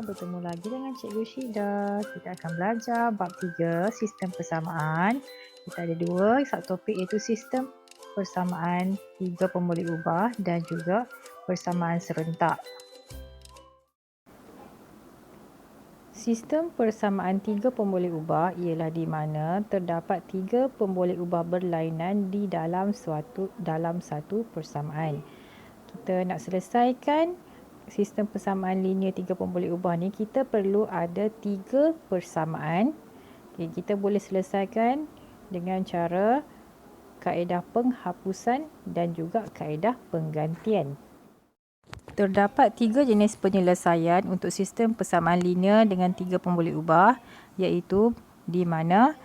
bertemu lagi dengan Cikgu Syida. Kita akan belajar bab 3 sistem persamaan. Kita ada dua topik iaitu sistem persamaan 3 pemboleh ubah dan juga persamaan serentak. Sistem persamaan 3 pemboleh ubah ialah di mana terdapat 3 pemboleh ubah berlainan di dalam satu persamaan. Kita nak selesaikan sistem persamaan linear 3 pemboleh ubah ni, kita perlu ada 3 persamaan. Kita boleh selesaikan dengan cara kaedah penghapusan dan juga kaedah penggantian. Terdapat 3 jenis penyelesaian untuk sistem persamaan linear dengan 3 pemboleh ubah, iaitu di mana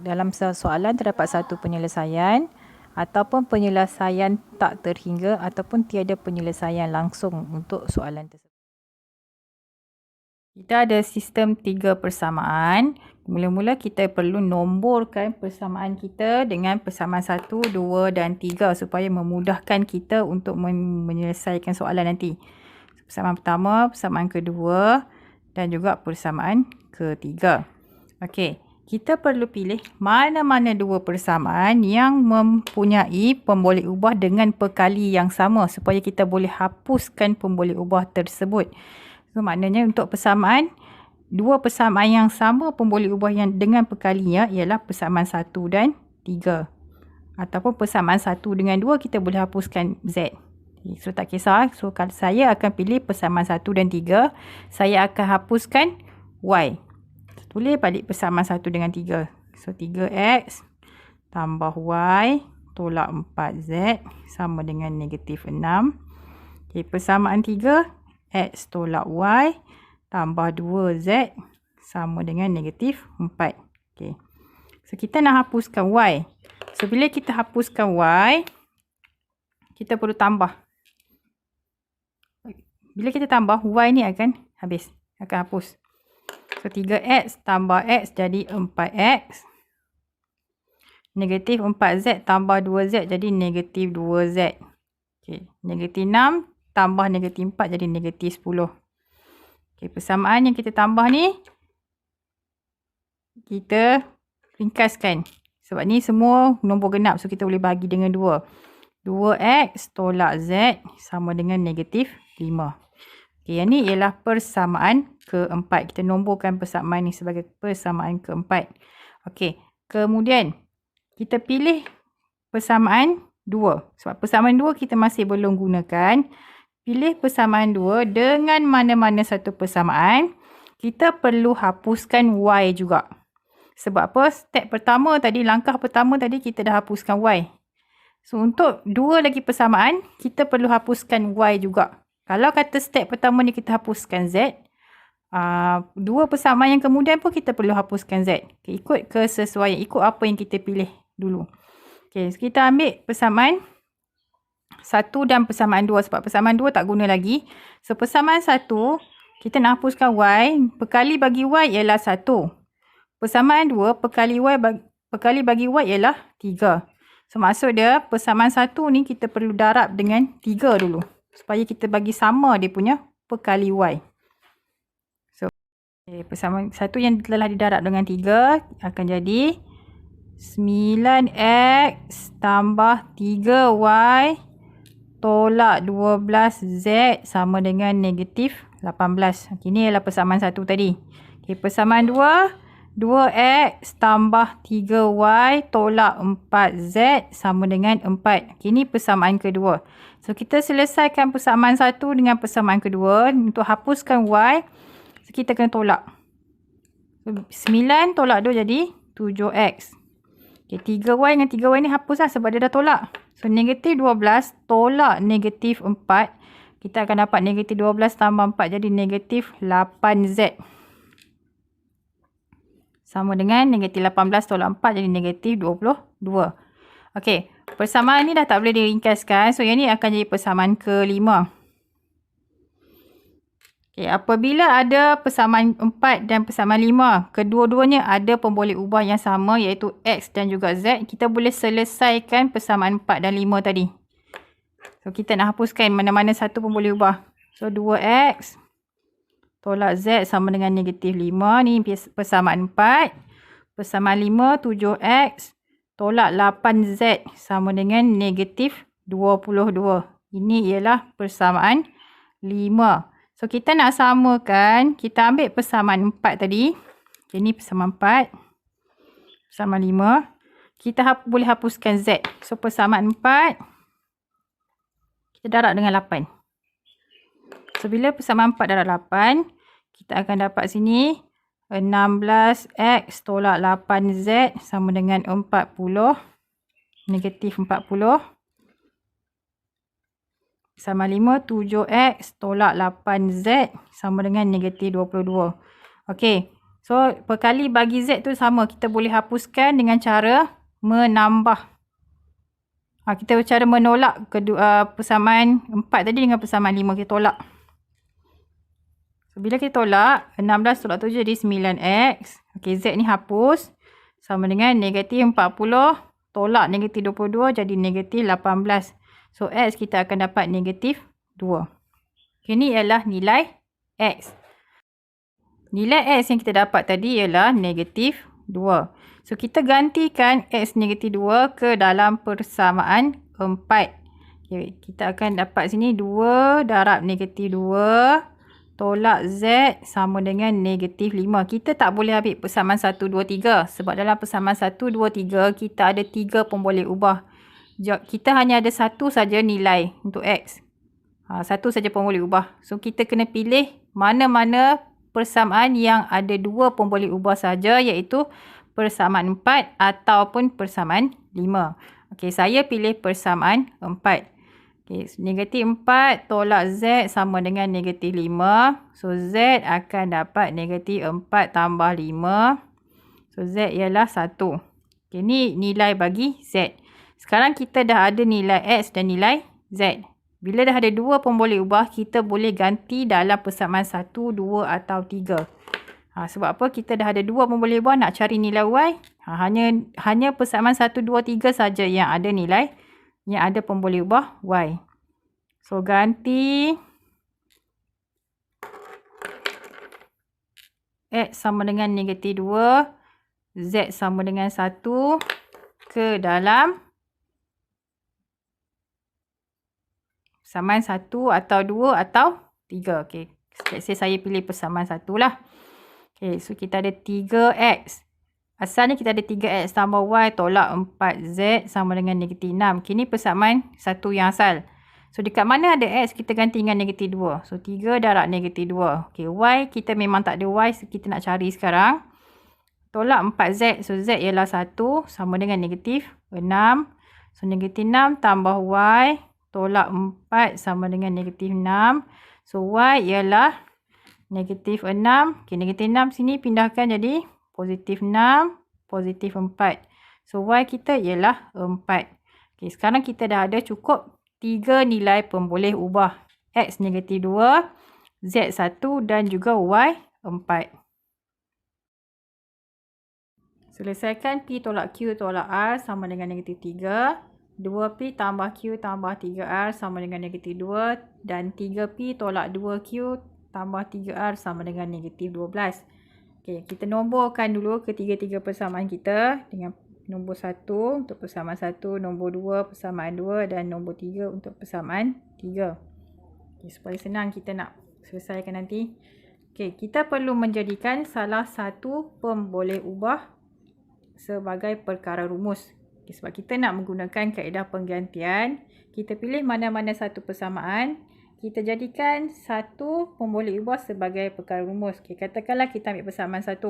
dalam soalan terdapat satu penyelesaian, ataupun penyelesaian tak terhingga, ataupun tiada penyelesaian langsung untuk soalan tersebut. Kita ada sistem 3 persamaan. Mula-mula kita perlu nomborkan persamaan kita dengan persamaan 1, 2 dan 3 supaya memudahkan kita untuk menyelesaikan soalan nanti. Persamaan pertama, persamaan kedua dan juga persamaan ketiga. Okey. Kita perlu pilih mana-mana dua persamaan yang mempunyai pemboleh ubah dengan perkali yang sama supaya kita boleh hapuskan pemboleh ubah tersebut. So, maknanya untuk dua persamaan yang sama pemboleh ubah yang dengan perkalinya ialah persamaan 1 dan 3. Ataupun persamaan 1 dengan 2 kita boleh hapuskan Z. So tak kisah. So kalau saya akan pilih persamaan 1 dan 3, saya akan hapuskan Y. Tulis balik persamaan 1 dengan 3. So, 3X tambah Y tolak 4Z sama dengan negatif 6. Okay, persamaan 3, X tolak Y tambah 2Z sama dengan negatif 4. Okay. So, kita nak hapuskan Y. So, bila kita hapuskan Y, kita perlu tambah. Bila kita tambah, Y ni akan habis. Akan hapus. So, 3X tambah X jadi 4X. Negatif 4Z tambah 2Z jadi negatif 2Z. Okay. Negatif 6 tambah negatif 4 jadi negatif 10. Okay. Persamaan yang kita tambah ni, kita ringkaskan. Sebab ni semua nombor genap. So, kita boleh bagi dengan 2. 2X tolak Z sama dengan negatif 5. Okay, yang ni ialah persamaan keempat. Kita nomborkan persamaan ni sebagai persamaan keempat. Okey, kemudian kita pilih persamaan 2. Sebab persamaan 2 kita masih belum gunakan. Pilih persamaan 2 dengan mana-mana satu persamaan. Kita perlu hapuskan Y juga. Sebab apa? Langkah pertama tadi kita dah hapuskan Y. So, untuk 2 lagi persamaan, kita perlu hapuskan Y juga. Kalau kata step pertama ni kita hapuskan Z, 2 persamaan yang kemudian pun kita perlu hapuskan Z. Okay, ikut kesesuaian, ikut apa yang kita pilih dulu. Okay, so kita ambil persamaan 1 dan persamaan 2 sebab persamaan 2 tak guna lagi. So, persamaan 1, kita nak hapuskan Y, perkali bagi Y ialah 1. Persamaan 2, perkali bagi Y ialah 3. So, maksud dia persamaan 1 ni kita perlu darab dengan 3 dulu. Supaya kita bagi sama dia punya perkali Y. So, persamaan 1 yang telah didarab dengan 3 akan jadi 9X tambah 3Y tolak 12Z sama dengan negatif 18. Ini ialah persamaan 1 tadi. Okay, persamaan 2. 2X tambah 3Y tolak 4Z sama dengan 4. Ini persamaan kedua. So, kita selesaikan persamaan 1 dengan persamaan kedua. Untuk hapuskan Y, so, kita kena tolak. So, 9 tolak 2 jadi 7X. Okay, 3Y dengan 3Y ni hapuslah sebab dia dah tolak. So, negatif 12 tolak negatif 4. Kita akan dapat negatif 12 tambah 4 jadi negatif 8Z. Sama dengan negatif 18 tolak 4 jadi negatif 22. Okey, persamaan ni dah tak boleh diringkaskan. So, yang ni akan jadi persamaan kelima. Okey, apabila ada persamaan 4 dan persamaan 5, kedua-duanya ada pemboleh ubah yang sama iaitu X dan juga Z, kita boleh selesaikan persamaan 4 dan 5 tadi. So, kita nak hapuskan mana-mana satu pemboleh ubah. So, 2X tolak Z sama dengan negatif 5. Ni persamaan 4. Persamaan 5, 7X tolak 8Z sama dengan negatif 22. Ini ialah persamaan 5. So, kita nak samakan. Kita ambil persamaan 4 tadi. Okay, ni persamaan 4. Persamaan 5. Kita boleh hapuskan Z. So, persamaan 4. Kita darab dengan 8. So, bila persamaan 4 darab 8, kita akan dapat sini 16X tolak 8Z sama dengan 40. Negatif 40. Sama 5, 7X tolak 8Z sama dengan negatif 22. Okey. So, perkali bagi Z tu sama. Kita boleh hapuskan dengan cara menambah. Kita cara menolak kedua persamaan 4 tadi dengan persamaan 5. Kita tolak. So, bila kita tolak, 16 tolak 7 jadi 9X. Okey, Z ni hapus. Sama dengan negatif 40 tolak negatif 22 jadi negatif 18. So, X kita akan dapat negatif 2. Okay, ini ialah nilai X. Nilai X yang kita dapat tadi ialah negatif 2. So, kita gantikan X negatif 2 ke dalam persamaan 4. Okay, kita akan dapat sini 2 darab negatif 2 tolak Z sama dengan negatif 5. Kita tak boleh ambil persamaan 1, 2, 3. Sebab dalam persamaan 1, 2, 3 kita ada 3 pun boleh ubah. Kita hanya ada satu saja nilai untuk X. Satu saja pun boleh ubah. So, kita kena pilih mana-mana persamaan yang ada 2 pun boleh ubah saja, iaitu persamaan 4 ataupun persamaan 5. Okey, saya pilih persamaan 4. Okey, negatif 4 tolak Z sama dengan negatif 5. So, Z akan dapat negatif 4 tambah 5. So, Z ialah 1. Okey, ni nilai bagi Z. Sekarang kita dah ada nilai X dan nilai Z. Bila dah ada 2 pun boleh ubah, kita boleh ganti dalam persamaan 1, 2 atau 3. Sebab apa? Kita dah ada 2 pun boleh ubah, nak cari nilai Y. Hanya persamaan 1, 2, 3 saja yang ada nilai, yang ada pun boleh ubah Y. So, ganti X sama dengan negatif 2, Z sama dengan 1 ke dalam persamaan 1 atau 2 atau 3. Okey, saya pilih persamaan 1 lah. Okey, so kita ada 3X. Asalnya kita ada 3X tambah Y tolak 4Z sama dengan negatif 6. Okay, ni persamaan 1 yang asal. So, dekat mana ada X, kita ganti dengan negatif 2. So, 3 darab negatif 2. Okey, Y kita memang tak ada Y. So, kita nak cari sekarang. Tolak 4Z. So, Z ialah 1 sama dengan negatif 6. So, negatif 6 tambah Y tolak 4 sama dengan negatif 6. So, Y ialah negatif 6. Okay, negatif 6 sini pindahkan jadi positif 6, positif 4. So, Y kita ialah 4. Okay, sekarang kita dah ada cukup 3 nilai pemboleh ubah. X negatif 2, Z 1 dan juga Y 4. Selesaikan P tolak Q tolak R sama dengan negatif 3. 2P tambah Q tambah 3R sama dengan negatif 2. Dan 3P tolak 2Q tambah 3R sama dengan negatif 12. Okey, kita nomborkan dulu ketiga-tiga persamaan kita dengan nombor 1 untuk persamaan 1, nombor 2 persamaan 2 dan nombor 3 untuk persamaan 3. Okey, supaya senang kita nak selesaikan nanti. Okey, kita perlu menjadikan salah satu pemboleh ubah sebagai perkara rumus. Okay, sebab kita nak menggunakan kaedah penggantian, kita pilih mana-mana satu persamaan, kita jadikan satu pemboleh ubah sebagai perkara rumus. Okay, katakanlah kita ambil persamaan 1.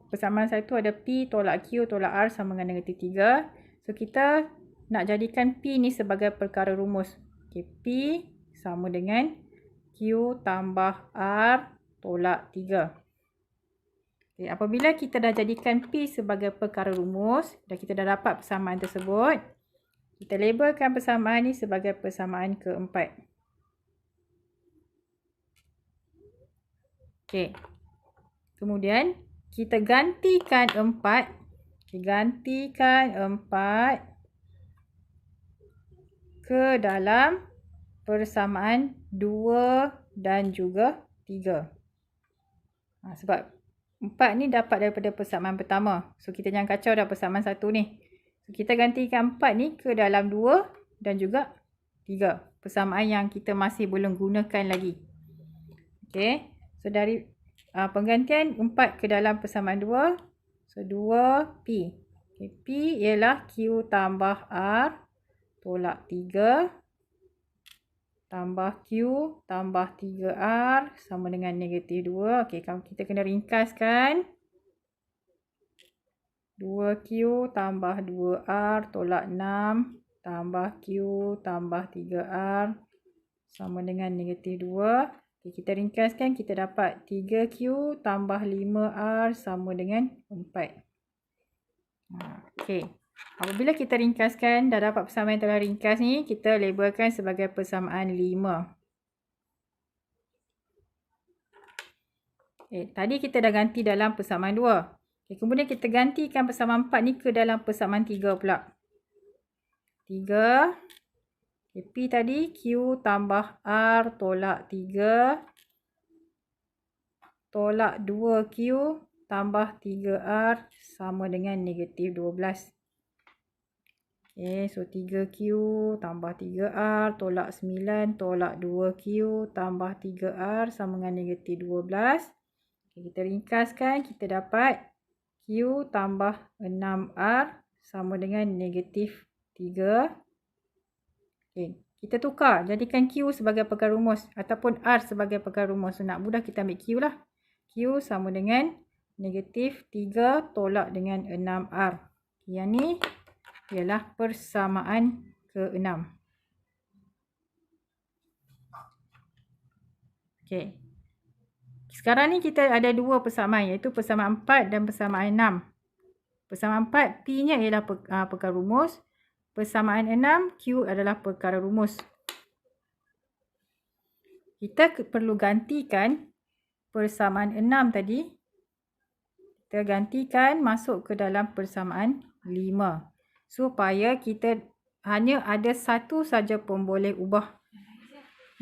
Persamaan 1 ada P tolak Q tolak R sama dengan negatif 3. So, kita nak jadikan P ni sebagai perkara rumus. Okay, P sama dengan Q tambah R tolak 3. Okay, apabila kita dah jadikan P sebagai perkara rumus dan kita dah dapat persamaan tersebut, kita labelkan persamaan ni sebagai persamaan keempat. Okey. Kemudian kita gantikan 4. Okay, gantikan 4 ke dalam persamaan 2 dan juga 3. Sebab 4 ni dapat daripada persamaan pertama. So, kita jangan kacau dah persamaan 1 ni. So, kita gantikan 4 ni ke dalam 2 dan juga 3. Persamaan yang kita masih belum gunakan lagi. Okey. So, dari penggantian 4 ke dalam persamaan 2. So, 2P. Okay, P ialah Q tambah R tolak 3 tambah Q tambah 3R sama dengan negatif 2. Okey, kita kena ringkaskan. 2Q tambah 2R tolak 6 tambah Q tambah 3R sama dengan negatif 2. Okay, kita ringkaskan, kita dapat 3Q tambah 5R sama dengan 4. Okey. Apabila kita ringkaskan, dah dapat persamaan yang telah ringkas ni, kita labelkan sebagai persamaan 5. Tadi kita dah ganti dalam persamaan 2. Kemudian kita gantikan persamaan 4 ni ke dalam persamaan 3 pula. 3. P tadi Q tambah R tolak 3 tolak 2Q tambah 3R sama dengan negatif 12. So 3Q tambah 3R tolak 9 tolak 2Q tambah 3R sama dengan negatif 12. Kita ringkaskan, kita dapat Q tambah 6R sama dengan negatif 3. Kita tukar, jadikan Q sebagai perkara rumus ataupun R sebagai perkara rumus. So, nak mudah kita ambil Q lah. Q sama dengan negatif 3 tolak dengan 6R. Yang ni ialah persamaan ke-6. Okey. Sekarang ni kita ada dua persamaan, iaitu persamaan 4 dan persamaan 6. Persamaan 4, P-nya ialah perkara rumus. Persamaan 6, Q adalah perkara rumus. Kita perlu gantikan persamaan 6 tadi. Kita gantikan masuk ke dalam persamaan 5. Supaya kita hanya ada satu saja pemboleh ubah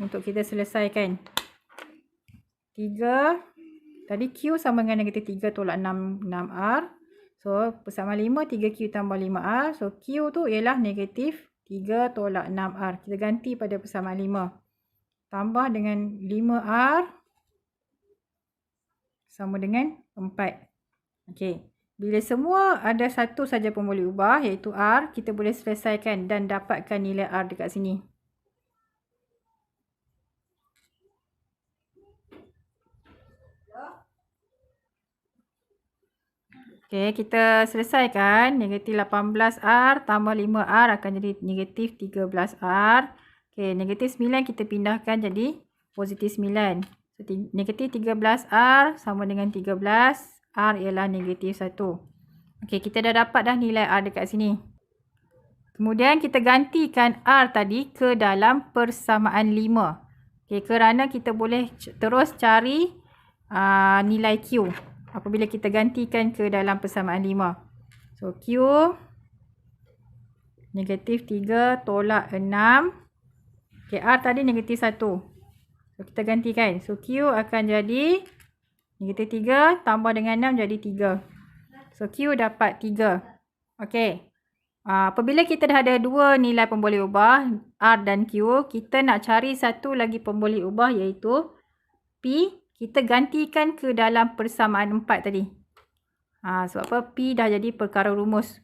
untuk kita selesaikan. 3. Tadi Q sama dengan negatif 3 tolak 6R. So, persamaan 5, 3Q tambah 5R. So, Q tu ialah negatif 3 tolak 6R. Kita ganti pada persamaan 5. Tambah dengan 5R sama dengan 4. Okey. Bila semua ada satu saja pemboleh ubah, iaitu R, kita boleh selesaikan dan dapatkan nilai R dekat sini. Okey, kita selesaikan. Negatif 18R tambah 5R akan jadi negatif 13R. Okey, negatif 9 kita pindahkan jadi positif 9. So, negatif 13R sama dengan 13. R ialah negatif 1. Okey, kita dah dapat dah nilai R dekat sini. Kemudian kita gantikan R tadi ke dalam persamaan 5. Okey, kerana kita boleh terus cari nilai Q apabila kita gantikan ke dalam persamaan 5. So, Q negatif 3 tolak 6. Okey, R tadi negatif 1. So, kita gantikan. So, Q akan jadi negatif 3 tambah dengan 6 jadi 3. So, Q dapat 3. Okey. Apabila kita dah ada dua nilai pemboleh ubah, R dan Q, kita nak cari satu lagi pemboleh ubah iaitu P. Kita gantikan ke dalam persamaan 4 tadi. Sebab apa? P dah jadi perkara rumus.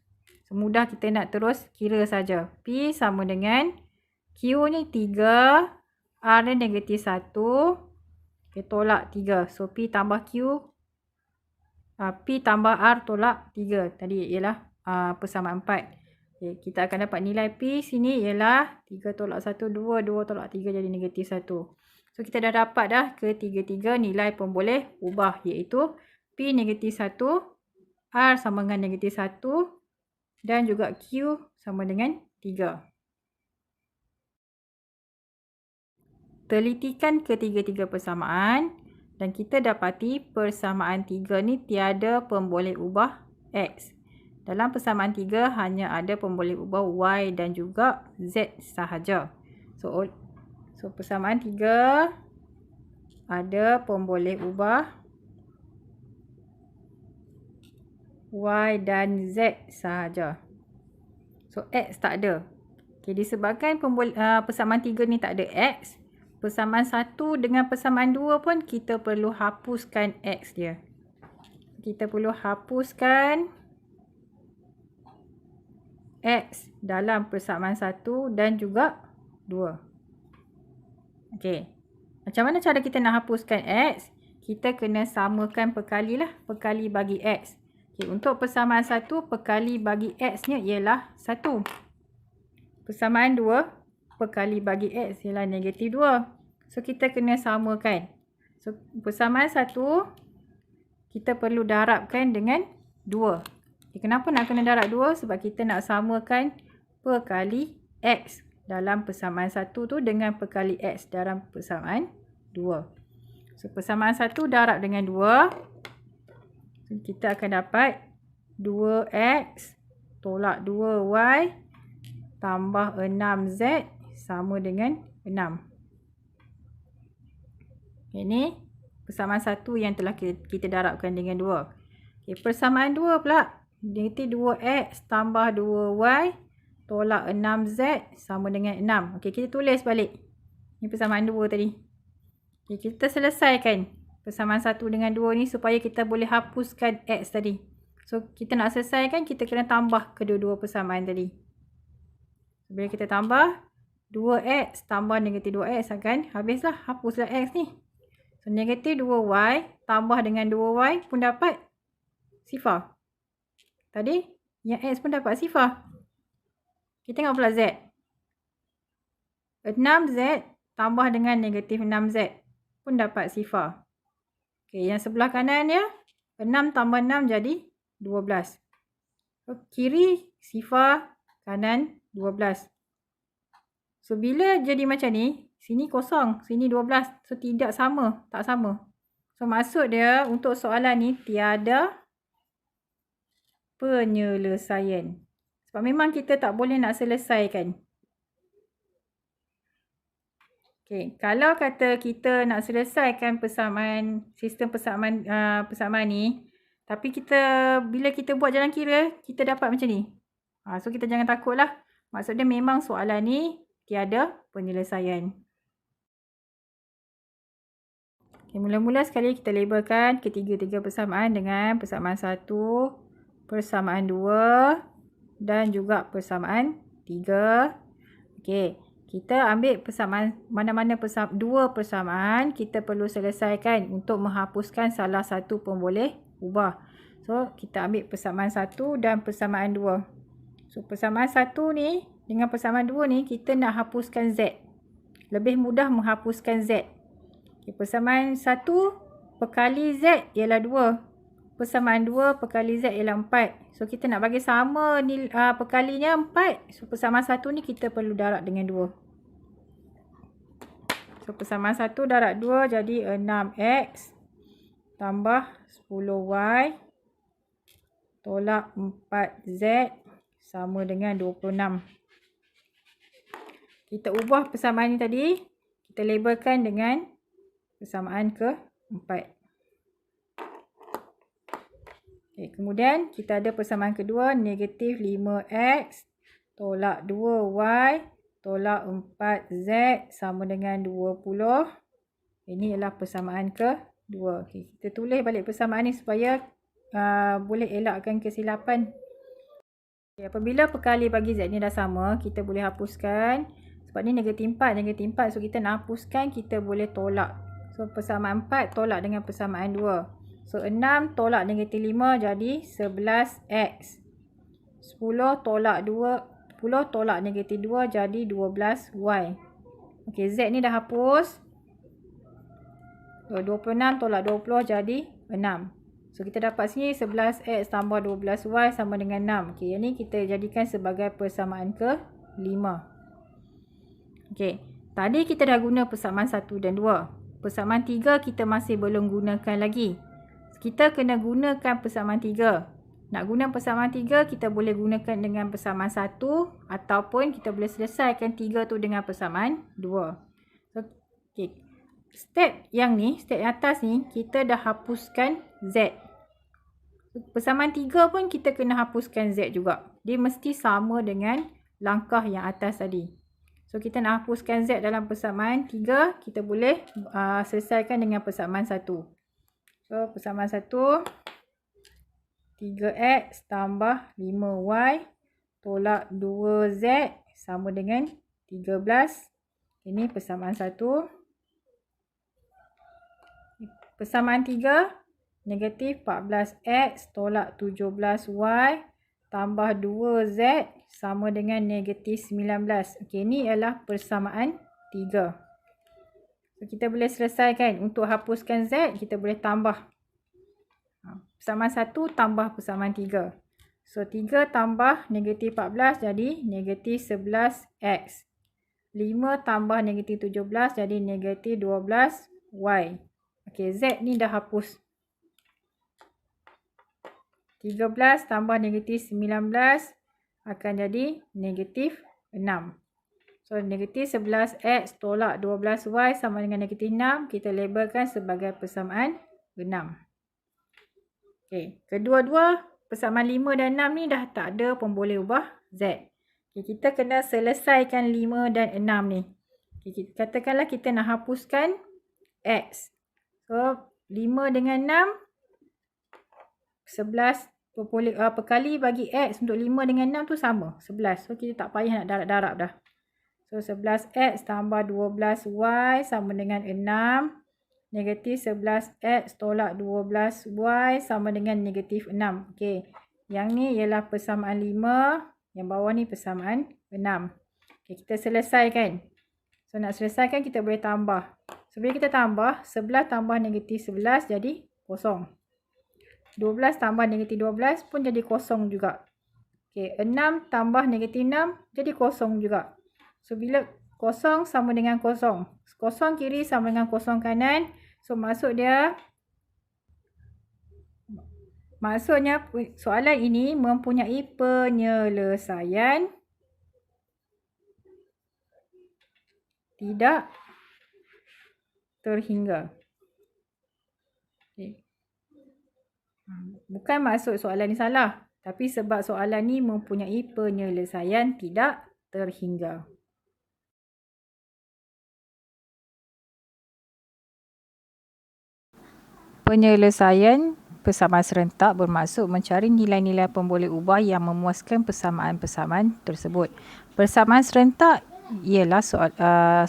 Semudah kita nak terus kira saja. P sama dengan Q ni 3, R ni negatif 1. Okay, tolak 3. So, P tambah Q. P tambah R tolak 3. Tadi ialah persamaan 4. Okay, kita akan dapat nilai P sini ialah 3 tolak 1, 2. 2 tolak 3 jadi negatif 1. So, kita dah dapat dah ketiga-tiga nilai pemboleh ubah iaitu P negatif 1, R sama dengan negatif 1 dan juga Q sama dengan 3. Telitikan ketiga-tiga persamaan dan kita dapati persamaan 3 ni tiada pemboleh ubah X. Dalam persamaan 3 hanya ada pemboleh ubah Y dan juga Z sahaja. So persamaan 3 ada pemboleh ubah Y dan Z sahaja. So, X tak ada. Okay, disebabkan persamaan 3 ni tak ada X, persamaan 1 dengan persamaan 2 pun kita perlu hapuskan X dia. Kita perlu hapuskan X dalam persamaan 1 dan juga 2. Okey. Macam mana cara kita nak hapuskan X? Kita kena samakan perkali lah. Perkali bagi X. Okay, untuk persamaan 1, perkali bagi X-nya ialah 1. Persamaan 2, perkali bagi X ialah negatif 2. So, kita kena samakan. So, persamaan 1, kita perlu darabkan dengan 2. Okay, kenapa nak kena darab 2? Sebab kita nak samakan perkali X dalam persamaan 1 tu dengan perkali X dalam persamaan 2. So, persamaan 1 darab dengan 2. So, kita akan dapat 2X tolak 2Y tambah 6Z sama dengan 6. Ini persamaan 1 yang telah kita darabkan dengan 2. Okay, persamaan 2 pula. Negatif 2X tambah 2Y tolak 6Z sama dengan 6. Okay, kita tulis balik. Ini persamaan 2 tadi. Okay, kita selesaikan persamaan 1 dengan 2 ni supaya kita boleh hapuskan X tadi. So, kita nak selesaikan, kita kena tambah kedua-dua persamaan tadi. Bila kita tambah, 2X tambah negatif 2X akan habislah. Hapuslah X ni. So, negatif 2Y tambah dengan 2Y pun dapat sifar. Tadi, yang X pun dapat sifar. Kita tengok pula Z. 6Z tambah dengan negatif 6Z pun dapat sifar. Okay, yang sebelah kanan dia, 6 tambah 6 jadi 12. So, kiri sifar, kanan 12. So, bila jadi macam ni, sini kosong, sini 12. So, tidak sama, tak sama. So, maksud dia untuk soalan ni tiada penyelesaian. Sebab memang kita tak boleh nak selesaikan. Okay, kalau kata kita nak selesaikan persamaan, sistem persamaan ni, tapi bila kita buat jalan kira, kita dapat macam ni. So, kita jangan takutlah. Maksudnya memang soalan ni tiada penyelesaian. Okay, mula-mula sekali kita labelkan ketiga-tiga persamaan dengan persamaan 1, persamaan 2 dan juga persamaan 3. Okey, kita ambil persamaan mana-mana dua persamaan kita perlu selesaikan untuk menghapuskan salah satu pun boleh ubah. So, kita ambil persamaan 1 dan persamaan 2. So, persamaan 1 ni dengan persamaan 2 ni kita nak hapuskan Z. Lebih mudah menghapuskan Z. Okay, persamaan 1 perkali Z ialah 2. Persamaan 2 perkali Z ialah 4. So, kita nak bagi sama ni perkalinya 4. So, persamaan 1 ni kita perlu darab dengan 2. So, persamaan 1 darab 2 jadi 6X tambah 10Y tolak 4Z sama dengan 26. Kita ubah persamaan ni tadi. Kita labelkan dengan persamaan ke-4. Okay, kemudian kita ada persamaan kedua. Negatif 5X tolak 2Y tolak 4Z sama dengan 20. Ini ialah persamaan kedua. Okay, kita tulis balik persamaan ni supaya boleh elakkan kesilapan. Okay, apabila perkali bagi Z ni dah sama, kita boleh hapuskan. Sebab ni negatif 4, negatif 4. So, kita nak hapuskan, kita boleh tolak. So, persamaan 4 tolak dengan persamaan 2. So, 6 tolak negatif 5 jadi 11X. 10 tolak 2, 10 tolak negatif 2 jadi 12Y. Okey, Z ni dah hapus. So, 26 tolak 20 jadi 6. So, kita dapat sini 11X tambah 12Y sama dengan 6. Okey, yang ni kita jadikan sebagai persamaan ke-5. Okey, tadi kita dah guna persamaan 1 dan 2. Persamaan 3 kita masih belum gunakan lagi. Kita kena gunakan persamaan 3. Nak guna persamaan 3, kita boleh gunakan dengan persamaan 1 ataupun kita boleh selesaikan 3 tu dengan persamaan 2. So, okay. Step yang atas ni, kita dah hapuskan Z. Persamaan 3 pun kita kena hapuskan Z juga. Dia mesti sama dengan langkah yang atas tadi. So, kita nak hapuskan Z dalam persamaan 3, kita boleh selesaikan dengan persamaan 1. So, persamaan 1, 3X tambah 5Y tolak 2Z sama dengan 13. Ini persamaan 1. Persamaan 3, negatif 14X tolak 17Y tambah 2Z sama dengan negatif 19. Okey, ini adalah persamaan 3. So, kita boleh selesaikan. Untuk hapuskan Z, kita boleh tambah. Persamaan 1 tambah persamaan 3. So, 3 tambah negatif 14 jadi negatif 11X. 5 tambah negatif 17 jadi negatif 12Y. Okey, Z ni dah hapus. 13 tambah negatif 19 akan jadi negatif 6. So, negatif 11X tolak 12Y sama dengan negatif 6. Kita labelkan sebagai persamaan 6. Okey, kedua-dua persamaan 5 dan 6 ni dah tak ada pemboleh ubah Z. Okay, kita kena selesaikan 5 dan 6 ni. Okay, katakanlah kita nak hapuskan X. So, 5 dengan 6, 11 perkali bagi X untuk 5 dengan 6 tu sama, 11. So, kita tak payah nak darab-darab dah. So, 11X tambah 12Y sama dengan 6. Negatif 11X tolak 12Y sama dengan negatif 6. Okey, yang ni ialah persamaan 5. Yang bawah ni persamaan 6. Okey, kita selesaikan. So, nak selesaikan kita boleh tambah. So, bila kita tambah, 11 tambah negatif 11 jadi kosong. 12 tambah negatif 12 pun jadi kosong juga. Okey, 6 tambah negatif 6 jadi kosong juga. So, bila kosong sama dengan kosong. Kosong kiri sama dengan kosong kanan. So, maksudnya soalan ini mempunyai penyelesaian tidak terhingga. Okay. Bukan maksud soalan ni salah. Tapi sebab soalan ni mempunyai penyelesaian tidak terhingga. Penyelesaian persamaan serentak bermaksud mencari nilai-nilai pemboleh ubah yang memuaskan persamaan-persamaan tersebut. Persamaan serentak ialah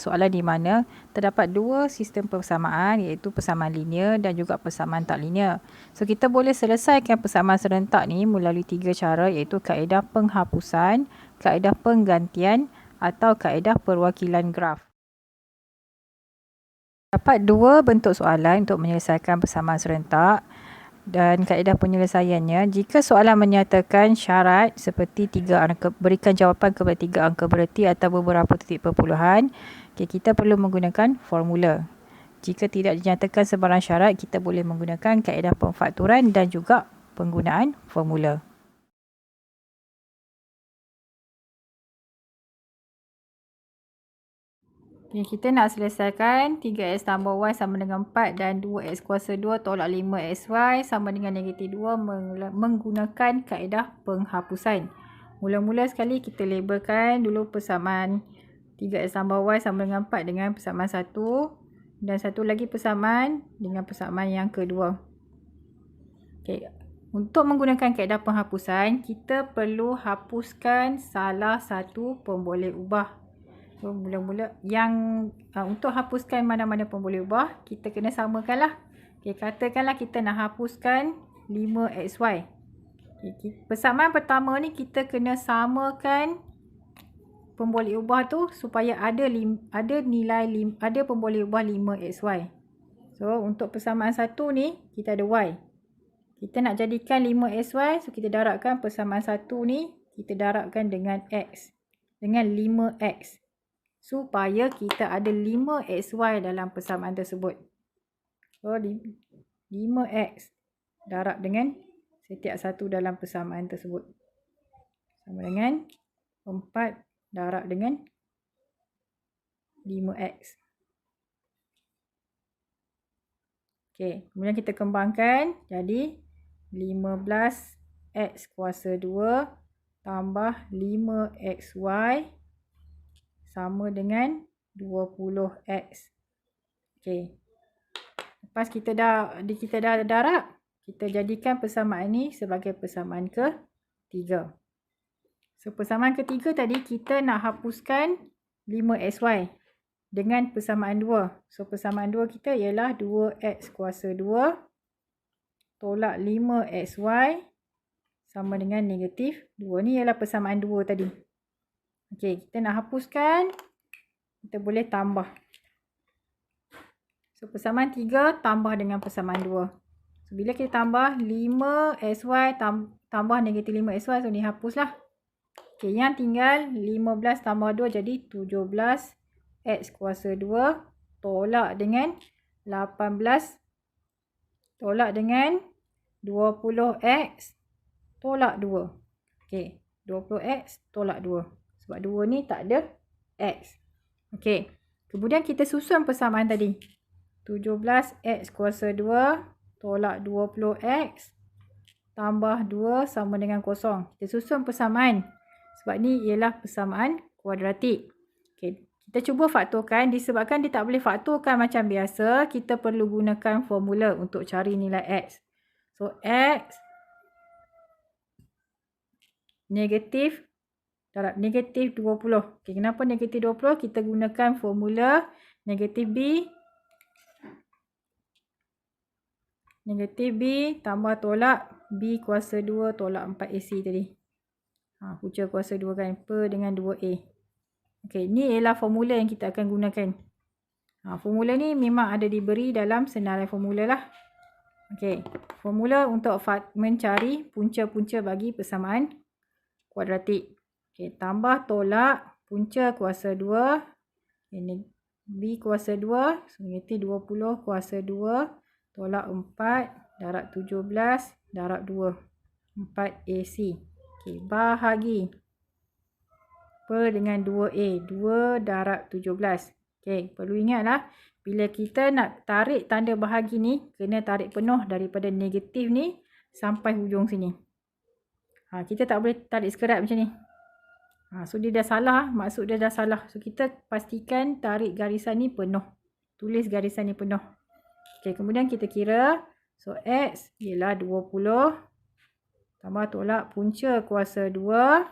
soalan di mana terdapat dua sistem persamaan, iaitu persamaan linear dan juga persamaan tak linear. So, kita boleh selesaikan persamaan serentak ni melalui 3 cara, iaitu kaedah penghapusan, kaedah penggantian atau kaedah perwakilan graf. Dapat dua bentuk soalan untuk menyelesaikan persamaan serentak dan kaedah penyelesaiannya. Jika soalan menyatakan syarat seperti 3 angka, berikan jawapan kepada 3 angka bererti atau beberapa titik perpuluhan, kita perlu menggunakan formula. Jika tidak dinyatakan sebarang syarat, kita boleh menggunakan kaedah pemfakturan dan juga penggunaan formula. Okay, kita nak selesaikan 3x tambah y sama dengan 4 dan 2x kuasa 2 tolak 5xy sama dengan negatif 2 menggunakan kaedah penghapusan. Mula-mula sekali kita labelkan dulu persamaan 3x tambah y sama dengan 4 dengan persamaan 1 dan satu lagi persamaan dengan persamaan yang kedua. Okay. Untuk menggunakan kaedah penghapusan, kita perlu hapuskan salah satu pemboleh ubah. So, mula-mula yang untuk hapuskan mana-mana pemboleh ubah, kita kena samakanlah. Okay, katakanlah kita nak hapuskan 5xy. Okay, persamaan pertama ni kita kena samakan pemboleh ubah tu supaya ada pemboleh ubah 5xy. So, untuk persamaan satu ni kita ada y. Kita nak jadikan 5xy, so kita darabkan persamaan satu ni, kita darabkan dengan x. Dengan 5x. Supaya kita ada 5xy dalam persamaan tersebut. So, 5x darab dengan setiap satu dalam persamaan tersebut. Sama dengan 4 darab dengan 5x. Okey, kemudian kita kembangkan. Jadi, 15x kuasa 2 tambah 5xy sama dengan 20x. Okey. Lepas kita dah darab, kita jadikan persamaan ni sebagai persamaan ketiga. So, persamaan ketiga tadi kita nak hapuskan 5xy dengan persamaan 2. So, persamaan 2 kita ialah 2x kuasa 2 tolak 5xy sama dengan negatif 2. Ni ialah persamaan 2 tadi. Okey, kita nak hapuskan. Kita boleh tambah. So, persamaan 3 tambah dengan persamaan 2. So, bila kita tambah 5xy tambah negatif 5xy, so ni hapuslah. Okey, yang tinggal 15 tambah 2 jadi 17x kuasa 2 tolak dengan 18 tolak dengan 20x tolak 2. Okey, 20x tolak 2. Sebab 2 ni tak ada x. Okey, kemudian kita susun persamaan tadi. 17x kuasa 2 tolak 20x tambah 2 sama dengan 0. Kita susun persamaan. Sebab ni ialah persamaan kuadratik. Okey, kita cuba faktorkan. Disebabkan dia tak boleh faktorkan macam biasa, kita perlu gunakan formula untuk cari nilai x. So, x negatif 20. Okey, kenapa negatif 20? Kita gunakan formula negatif b tambah tolak b kuasa 2 tolak 4ac tadi. Punca kuasa 2 kan, per dengan 2a. Okey, ni ialah formula yang kita akan gunakan. Formula ni memang ada diberi dalam senarai formula lah. Okey, formula untuk mencari punca-punca bagi persamaan kuadratik. Okey, tambah tolak punca kuasa 2. Ini b kuasa 2. So, negatif 20 kuasa 2 tolak 4 darab 17 darab 2. 4ac. Okey, bahagi per dengan 2a. 2 darab 17. Okey, perlu ingatlah bila kita nak tarik tanda bahagi ni, kena tarik penuh daripada negatif ni sampai hujung sini. Kita tak boleh tarik sekerat macam ni. So, dia dah salah. Maksud dia dah salah. So, kita pastikan tarik garisan ni penuh. Tulis garisan ni penuh. Okey, kemudian kita kira. So, x ialah 20. Tambah tolak punca kuasa 2.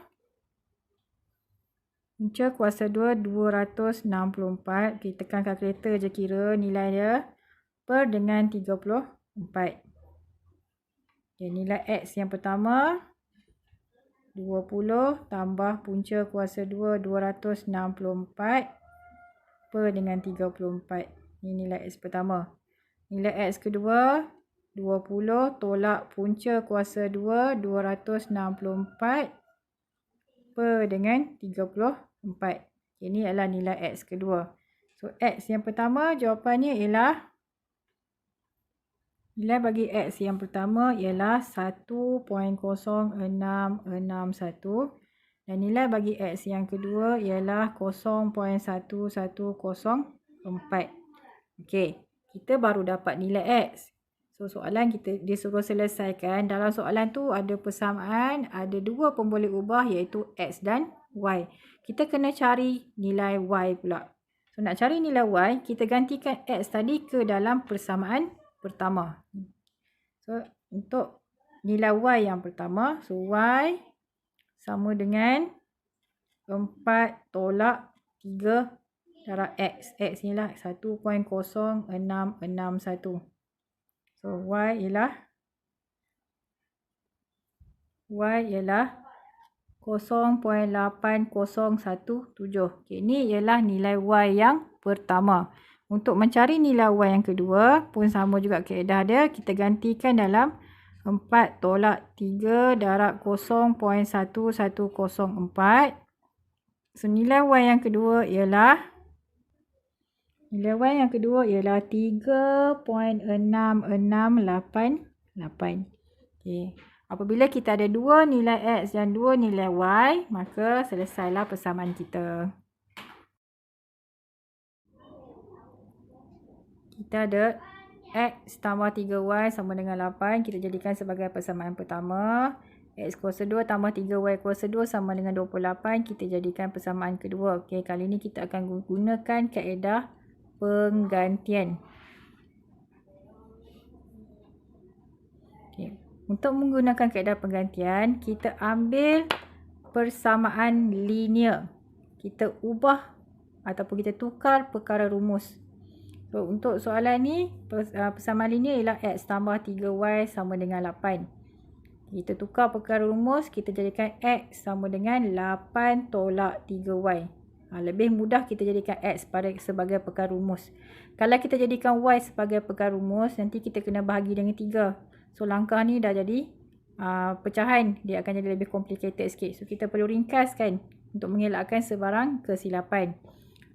Punca kuasa 2, 264. Kita tekan kalkulator je kira nilai dia. Per dengan 34. Okay, nilai x yang pertama. 20 tambah punca kuasa 2, 264. Per dengan 34. Ini nilai x pertama. Nilai x kedua. 20 tolak punca kuasa 2, 264. Per dengan 34. Ini adalah nilai x kedua. So, x yang pertama jawapannya ialah, nilai bagi x yang pertama ialah 1.0661 dan nilai bagi x yang kedua ialah 0.1104. Okey, kita baru dapat nilai x. So, soalan kita disuruh selesaikan. Dalam soalan tu ada persamaan, ada dua pemboleh ubah iaitu x dan y. Kita kena cari nilai y pula. So, nak cari nilai y, kita gantikan x tadi ke dalam persamaan pertama. So, untuk nilai y yang pertama, so y sama dengan 4 tolak 3 darab x. X ni lah 1.0661. So, y ialah 0.8017. Okay, ni ialah nilai y yang pertama. Untuk mencari nilai y yang kedua pun sama juga kaedah dia. Kita gantikan dalam 4 tolak 3 darab 0.1104. So, nilai y yang kedua ialah 3.6688. Okay. Apabila kita ada dua nilai x dan dua nilai y, maka selesailah persamaan kita. Kita ada X tambah 3Y sama dengan 8. Kita jadikan sebagai persamaan pertama. X kuasa 2 tambah 3Y kuasa 2 sama dengan 28. Kita jadikan persamaan kedua. Okey, kali ini kita akan gunakan kaedah penggantian. Okey, untuk menggunakan kaedah penggantian, kita ambil persamaan linear. Kita ubah ataupun kita tukar perkara rumus. So, untuk soalan ni, persamaan linear ialah X tambah 3Y sama dengan 8. Kita tukar perkara rumus, kita jadikan X sama dengan 8 tolak 3Y. Lebih mudah kita jadikan X sebagai perkara rumus. Kalau kita jadikan Y sebagai perkara rumus, nanti kita kena bahagi dengan 3. So, langkah ni dah jadi pecahan. Dia akan jadi lebih complicated sikit. So, kita perlu ringkaskan untuk mengelakkan sebarang kesilapan.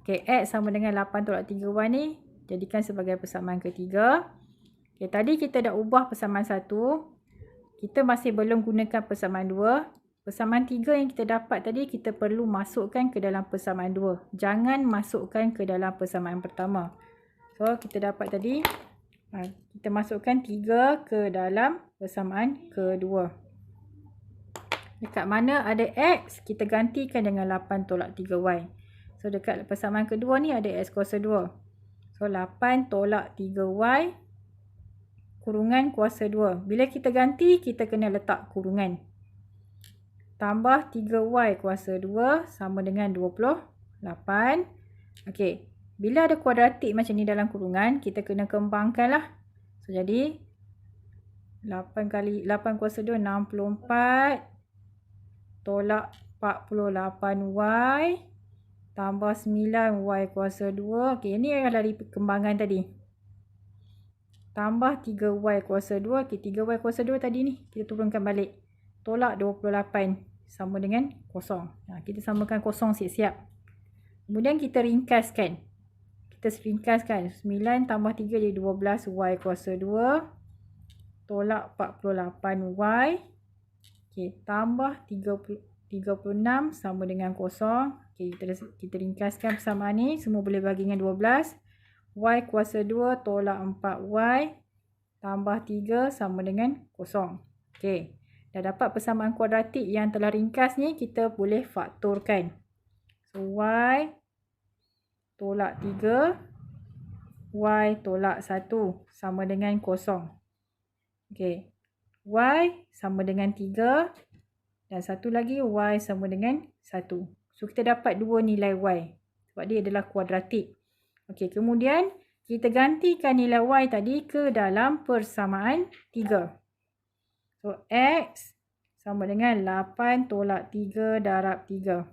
Okay, X sama dengan 8 tolak 3Y ni jadikan sebagai persamaan ketiga. Okay, tadi kita dah ubah persamaan 1. Kita masih belum gunakan persamaan 2. Persamaan 3 yang kita dapat tadi, kita perlu masukkan ke dalam persamaan 2. Jangan masukkan ke dalam persamaan pertama. So, kita dapat tadi, kita masukkan 3 ke dalam persamaan kedua. Dekat mana ada X, kita gantikan dengan 8 tolak 3Y. So, dekat persamaan kedua ni ada X kuasa 2. So, 8 tolak 3Y kurungan kuasa 2. Bila kita ganti, kita kena letak kurungan. Tambah 3Y kuasa 2 sama dengan 28. Okey. Bila ada kuadratik macam ni dalam kurungan, kita kena kembangkan lah. So, jadi 8 kali 8 kuasa 2, 64. Tolak 48Y. Tambah 9Y kuasa 2. Okey, ini adalah dari perkembangan tadi. Tambah 3Y kuasa 2. Okey, 3Y kuasa 2 tadi ni. Kita turunkan balik. Tolak 28 sama dengan kosong. Kita samakan kosong siap-siap. Kemudian kita ringkaskan. Kita ringkaskan. 9 tambah 3 jadi 12Y kuasa 2. Tolak 48Y. Okey, tambah 36 sama dengan kosong. Okay, kita ringkaskan persamaan ni. Semua boleh bagi dengan 12. Y kuasa 2 tolak 4Y tambah 3 sama dengan kosong. Okay. Dah dapat persamaan kuadratik yang telah ringkas ni. Kita boleh faktorkan. So, Y tolak 3. Y tolak 1 sama dengan kosong. Okay. Y sama dengan 3. Dan satu lagi Y sama dengan 1. So, kita dapat dua nilai Y. Sebab dia adalah kuadratik. Okey, kemudian kita gantikan nilai Y tadi ke dalam persamaan 3. So, X sama dengan 8 tolak 3 darab 3.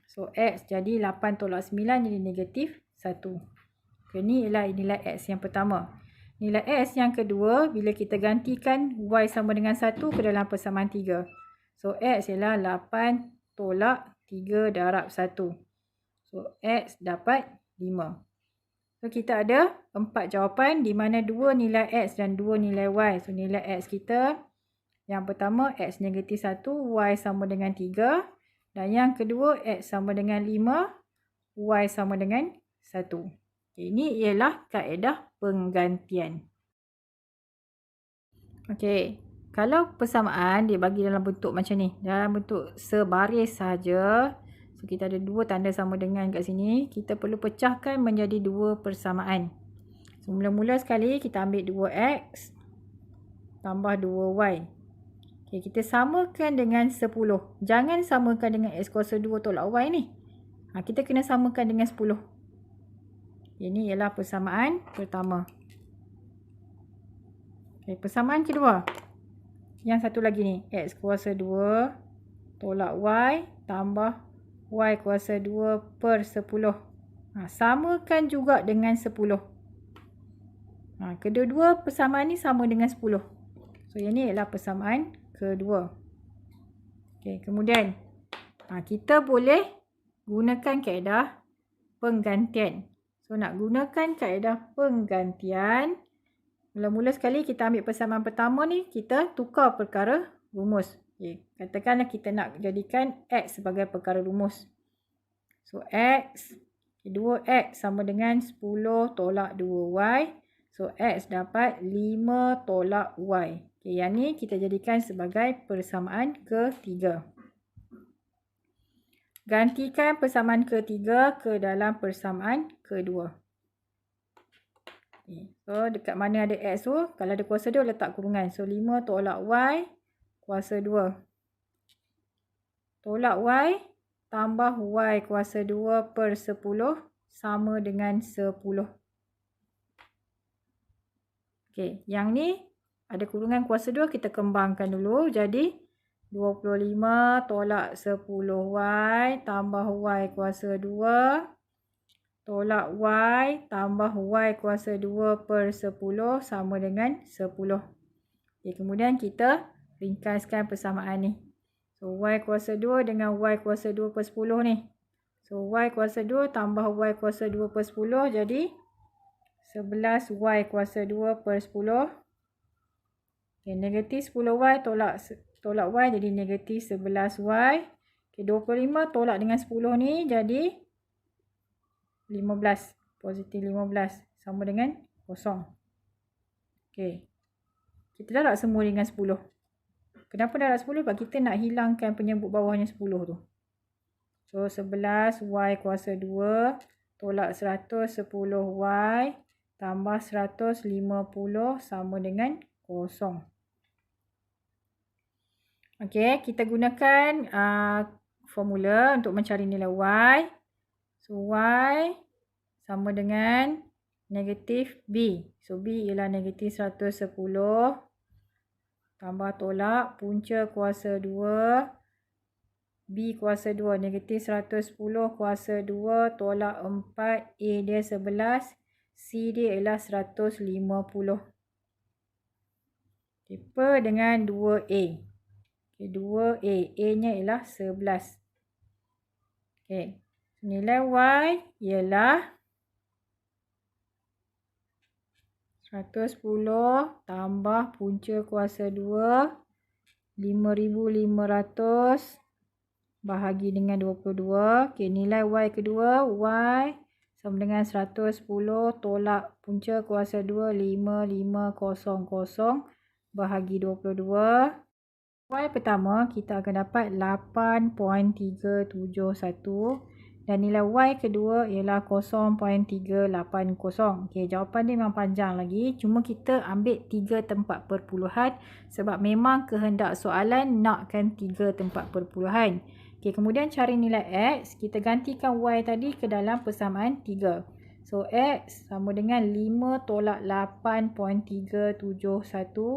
So, X jadi 8 tolak 9 jadi negatif 1. Okay, ini ialah nilai X yang pertama. Nilai X yang kedua, bila kita gantikan Y sama dengan 1 ke dalam persamaan 3. So, X ialah 8 tolak 3 darab 1. So, X dapat 5. So, kita ada 4 jawapan di mana 2 nilai X dan 2 nilai Y. So, nilai X kita yang pertama X negatif 1, Y sama dengan 3. Dan yang kedua X sama dengan 5, Y sama dengan 1. Ini ialah kaedah penggantian. Okey. Kalau persamaan dia bagi dalam bentuk macam ni, dalam bentuk sebaris saja, so kita ada dua tanda sama dengan kat sini, kita perlu pecahkan menjadi dua persamaan. So, mula-mula sekali kita ambil 2x tambah 2y. Okay, kita samakan dengan 10. Jangan samakan dengan x kuasa 2 tolak y ni. Kita kena samakan dengan 10. Ini ialah persamaan pertama. Okay, persamaan kedua. Yang satu lagi ni, x kuasa 2 tolak y tambah y kuasa 2 per 10. Samakan juga dengan 10. Kedua-dua persamaan ni sama dengan 10. So, ini ialah persamaan kedua. Okay, kemudian kita boleh gunakan kaedah penggantian. So, nak gunakan kaedah penggantian, mula-mula sekali kita ambil persamaan pertama ni, kita tukar perkara rumus. Okay. Katakanlah kita nak jadikan X sebagai perkara rumus. So, X, 2X sama dengan 10 tolak 2Y. So, X dapat 5 tolak Y. Okay, yang ni kita jadikan sebagai persamaan ketiga. Gantikan persamaan ketiga ke dalam persamaan kedua. Okay. So, dekat mana ada X tu, kalau ada kuasa 2, letak kurungan. So, 5 tolak Y kuasa 2. Tolak Y tambah Y kuasa 2 per 10 sama dengan 10. Okey, yang ni ada kurungan kuasa 2, kita kembangkan dulu. Jadi, 25 tolak 10Y tambah Y kuasa 2. Tolak Y tambah Y kuasa 2 per 10 sama dengan 10. Okey, kemudian kita ringkaskan persamaan ni. So, Y kuasa 2 dengan Y kuasa 2 per 10 ni. So, Y kuasa 2 tambah Y kuasa 2 per 10 jadi 11Y kuasa 2 per 10. Okay, negatif 10Y tolak Y jadi negatif 11Y. Okay, 25 tolak dengan 10 ni jadi 15. Positif 15 sama dengan 0. Okay. Kita darab semua dengan 10. Kenapa darab 10? Sebab kita nak hilangkan penyebut bawahnya 10 tu. So, 11Y kuasa 2 tolak 110Y tambah 150 sama dengan 0. Okey, kita gunakan formula untuk mencari nilai Y. So, Y sama dengan negatif B. So, B ialah negatif 110 tambah tolak punca kuasa 2. B kuasa 2 negatif 110 kuasa 2 tolak 4. A dia 11. C dia ialah 150. Okay, per dengan 2A. Okay, 2A. A-nya ialah 11. Okay. Nilai Y ialah 110 tambah punca kuasa 2. 5,500 bahagi dengan 22. Okay, nilai Y kedua. Y sama dengan 110 tolak punca kuasa 2. 5,500 bahagi 22. Y pertama kita akan dapat 8.371 dan nilai Y kedua ialah 0.380. Okey, jawapan dia memang panjang lagi. Cuma kita ambil 3 tempat perpuluhan sebab memang kehendak soalan nakkan 3 tempat perpuluhan. Okey, kemudian cari nilai X. Kita gantikan Y tadi ke dalam persamaan 3. So, X sama dengan 5 tolak 8.371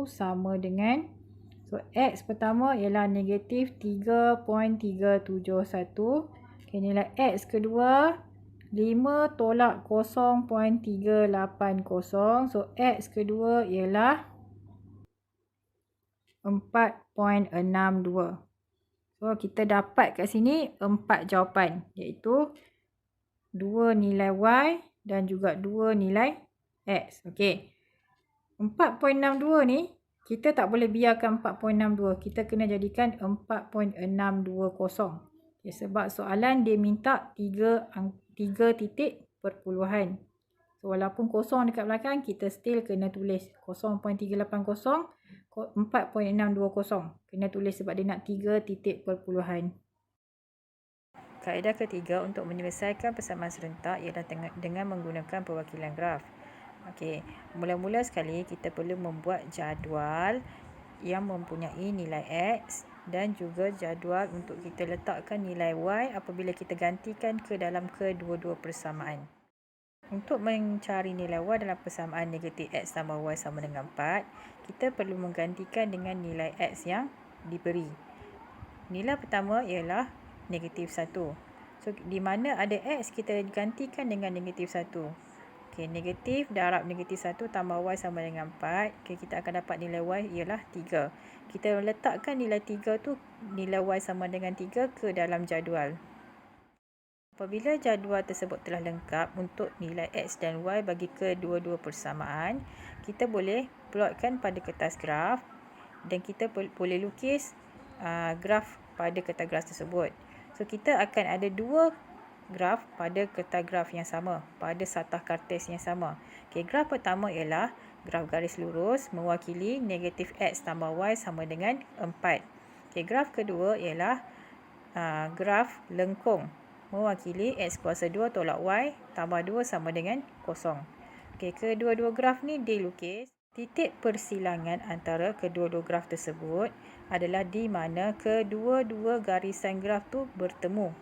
sama dengan, so, X pertama ialah negatif 3.371. Okay, nilai X kedua 5 tolak 0.380. So, X kedua ialah 4.62. So, kita dapat kat sini 4 jawapan iaitu 2 nilai Y dan juga 2 nilai X. Okey. 4.62 ni kita tak boleh biarkan 4.62. Kita kena jadikan 4.620. Okay, sebab soalan dia minta 3 titik perpuluhan. So, walaupun kosong dekat belakang, kita still kena tulis 0.380, 4.620. Kena tulis sebab dia nak 3 titik perpuluhan. Kaedah ketiga untuk menyelesaikan persamaan serentak ialah dengan menggunakan perwakilan graf. Okey, mula-mula sekali kita perlu membuat jadual yang mempunyai nilai X dan juga jadual untuk kita letakkan nilai Y apabila kita gantikan ke dalam kedua-dua persamaan. Untuk mencari nilai Y dalam persamaan negatif X tambah Y sama dengan 4, kita perlu menggantikan dengan nilai X yang diberi. Nilai pertama ialah negatif 1. So, di mana ada X, kita gantikan dengan negatif 1. Okay, negatif darab negatif 1 tambah Y sama dengan 4. Okay, kita akan dapat nilai Y ialah 3. Kita letakkan nilai 3 tu, nilai Y sama dengan 3 ke dalam jadual. Apabila jadual tersebut telah lengkap untuk nilai X dan Y bagi kedua-dua persamaan, kita boleh plotkan pada kertas graf dan kita boleh lukis graf pada kertas graf tersebut. So, kita akan ada dua graf pada kertas graf yang sama, pada satah kartes yang sama. Okey, graf pertama ialah graf garis lurus mewakili negatif X tambah Y sama dengan 4. Okey, graf kedua ialah graf lengkung mewakili X kuasa 2 tolak Y tambah 2 sama dengan 0. Okey, kedua-dua graf ni dilukis. Titik persilangan antara kedua-dua graf tersebut adalah di mana kedua-dua garisan graf tu bertemu.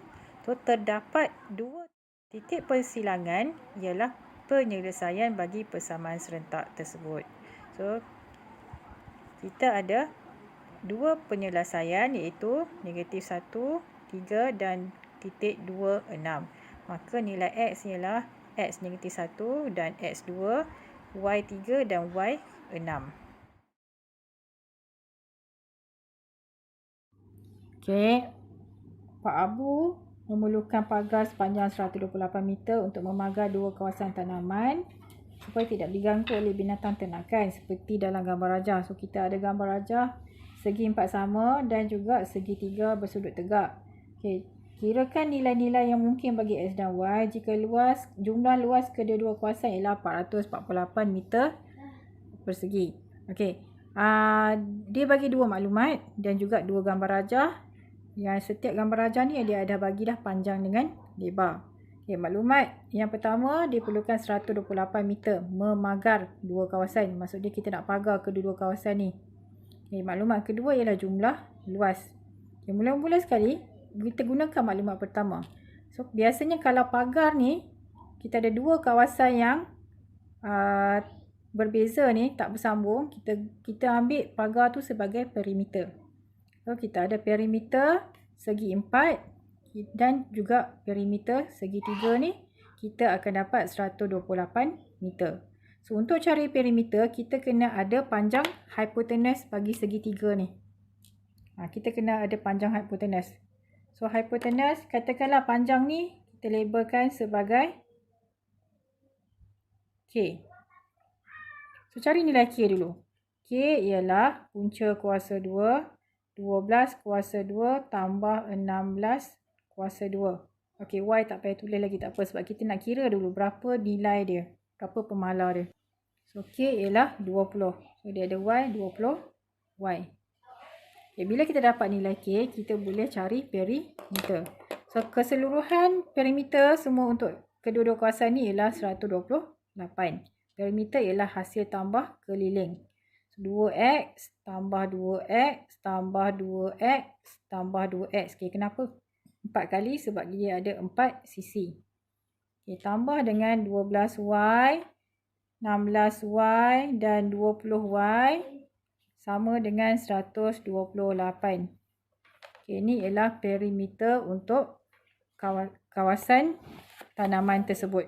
So, terdapat dua titik persilangan ialah penyelesaian bagi persamaan serentak tersebut. So, kita ada dua penyelesaian iaitu negatif 1, 3 dan titik 2, 6. Maka nilai X ialah X negatif 1 dan X2, Y3 dan Y6. Okey, Pak Abu memerlukan pagar sepanjang 128 meter untuk memagar dua kawasan tanaman supaya tidak diganggu oleh binatang ternakan seperti dalam gambar rajah. So, kita ada gambar rajah segi 4 sama dan juga segi 3 bersudut tegak. Okey, kirakan nilai-nilai yang mungkin bagi X dan Y jika jumlah luas kedua-dua kawasan ialah 448 meter persegi. Okey, dia bagi dua maklumat dan juga dua gambar rajah. Yang setiap gambar rajah ni dia ada bagi dah panjang dengan lebar. Okay, maklumat yang pertama diperlukan 128 meter memagar dua kawasan. Maksudnya kita nak pagar kedua-dua kawasan ni. Okay, maklumat kedua ialah jumlah luas. Okay, mula-mula sekali kita gunakan maklumat pertama. So, biasanya kalau pagar ni kita ada dua kawasan yang berbeza ni, tak bersambung, kita ambil pagar tu sebagai perimeter. So, kita ada perimeter segi 4 dan juga perimeter segi 3 ni, kita akan dapat 128 meter. So, untuk cari perimeter, kita kena ada panjang hipotenus bagi segi 3 ni. Kita kena ada panjang hipotenus. So, hipotenus, katakanlah panjang ni, kita labelkan sebagai K. So, cari nilai K dulu. K ialah punca kuasa 2, 12 kuasa 2 tambah 16 kuasa 2. Okey, Y tak payah tulis lagi, tak apa. Sebab kita nak kira dulu berapa nilai dia, berapa pemalar dia. So, K ialah 20. So, dia ada Y, 20 Y. Okay, bila kita dapat nilai K, kita boleh cari perimeter. So, keseluruhan perimeter semua untuk kedua-dua kawasan ni ialah 128. Perimeter ialah hasil tambah keliling. 2X tambah 2X tambah 2X tambah 2X. Okay, kenapa 4 kali? Sebab dia ada 4 sisi. Okay, tambah dengan 12Y, 16Y dan 20Y sama dengan 128. Okay, ini ialah perimeter untuk kawasan tanaman tersebut.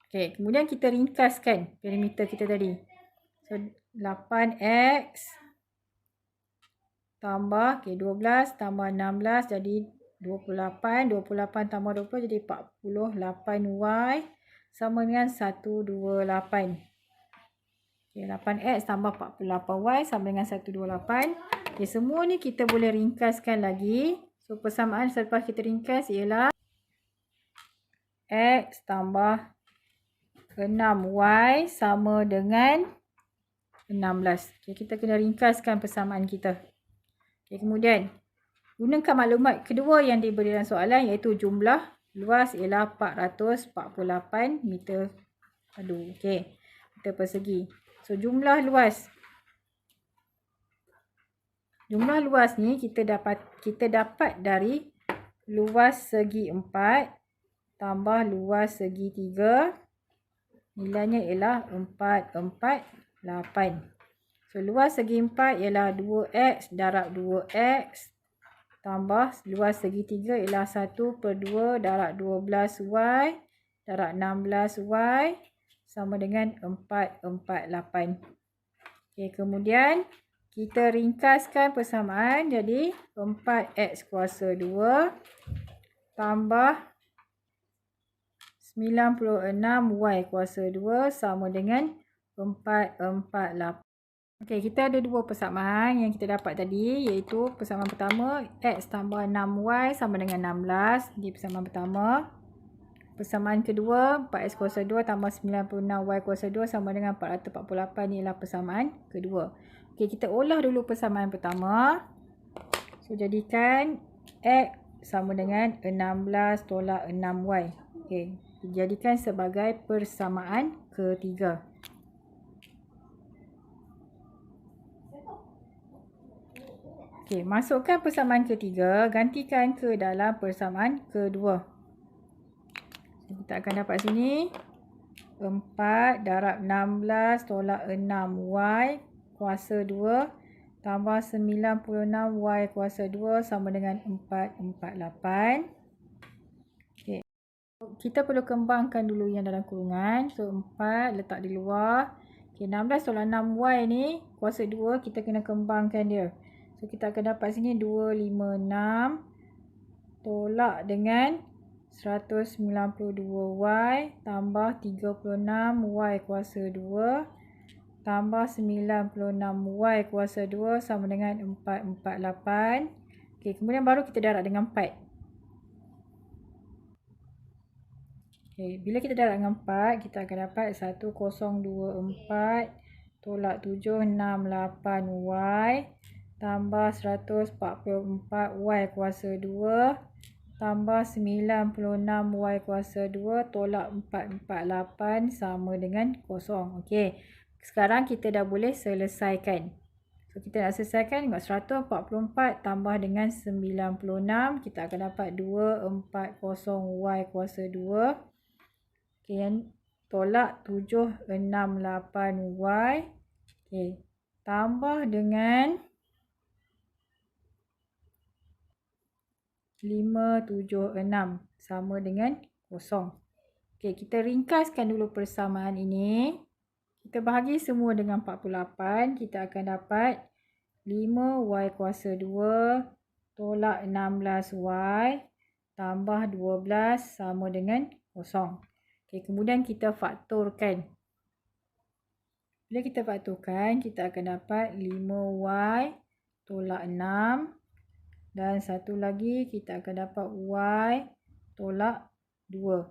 Okay, kemudian kita ringkaskan perimeter kita tadi. So, 8X tambah 12 tambah 16 jadi 28. 28 tambah 20 jadi 48Y sama dengan 128. Okay, 8X tambah 48Y sama dengan 128. Okay, semua ni kita boleh ringkaskan lagi. So, persamaan selepas kita ringkas ialah X tambah 6Y sama dengan 16. Okay, kita kena ringkaskan persamaan kita. Okay, kemudian gunakan maklumat kedua yang diberi dalam soalan iaitu jumlah luas ialah 448 meter padu. Okay, meter persegi. So, jumlah luas ni kita dapat dari luas segi 4 tambah luas segi 3. Nilainya ialah 448. So, luas segi 4 ialah 2X darab 2X tambah luas segi 3 ialah 1/2 darab 12Y darab 16Y sama dengan 448. Okay, kemudian kita ringkaskan persamaan jadi 4X kuasa 2 tambah 96Y kuasa 2 sama dengan 448. Okey, kita ada dua persamaan yang kita dapat tadi, iaitu persamaan pertama X tambah 6Y sama dengan 16. Ini persamaan pertama. Persamaan kedua 4X kuasa 2 tambah 96Y kuasa 2 sama dengan 448. Ini ialah persamaan kedua. Okey, kita olah dulu persamaan pertama. So, jadikan X sama dengan 16 tolak 6Y. Okey, dijadikan sebagai persamaan ketiga. Okey, masukkan persamaan ketiga, gantikan ke dalam persamaan kedua. Kita akan dapat sini 4 darab 16 tolak 6Y kuasa 2 tambah 96Y kuasa 2 sama dengan 448. Okay. Kita perlu kembangkan dulu yang dalam kurungan. So, 4 letak di luar. Okay, 16 tolak 6Y ni kuasa 2, kita kena kembangkan dia. So, kita akan dapat sini 256 tolak dengan 192Y tambah 36Y kuasa 2 tambah 96Y kuasa 2 sama dengan 448. Okey, kemudian baru kita darab dengan 4. Okey, bila kita darab dengan 4, kita akan dapat 1024 tolak 768Y tambah 144Y kuasa 2 tambah 96Y kuasa 2 tolak 448 sama dengan 0. Okey. Sekarang kita dah boleh selesaikan. So, kita nak selesaikan, tengok 144 tambah dengan 96. Kita akan dapat 240Y kuasa 2. Okey. Tolak 768Y. Okey. Tambah dengan 576 sama dengan 0. Okey, kita ringkaskan dulu persamaan ini. Kita bahagi semua dengan 48. Kita akan dapat 5Y kuasa 2 tolak 16Y tambah 12 sama dengan 0. Okey, kemudian kita faktorkan. Bila kita faktorkan, kita akan dapat 5Y tolak 6. Dan satu lagi kita akan dapat Y tolak 2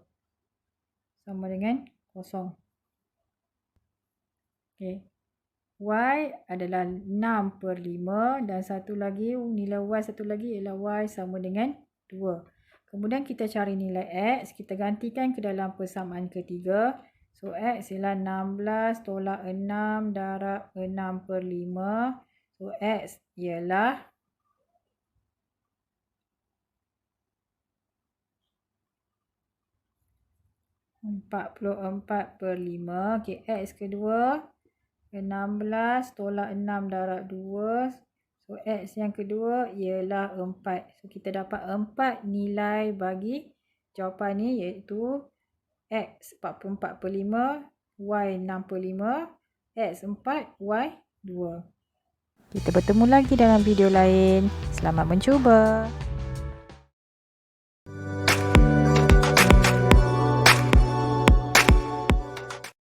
sama dengan 0. Okey. Y adalah 6/5 dan satu lagi nilai Y satu lagi ialah Y sama dengan 2. Kemudian kita cari nilai X, kita gantikan ke dalam persamaan ketiga. So X ialah 16 tolak 6 darab 6/5. So X ialah 44/5. Okey, X kedua 16 tolak 6 darab 2. So X yang kedua ialah 4. So kita dapat 4 nilai bagi jawapan ni, iaitu X 44/5, Y 6/5, X 4, Y 2. Kita bertemu lagi dalam video lain. Selamat mencuba.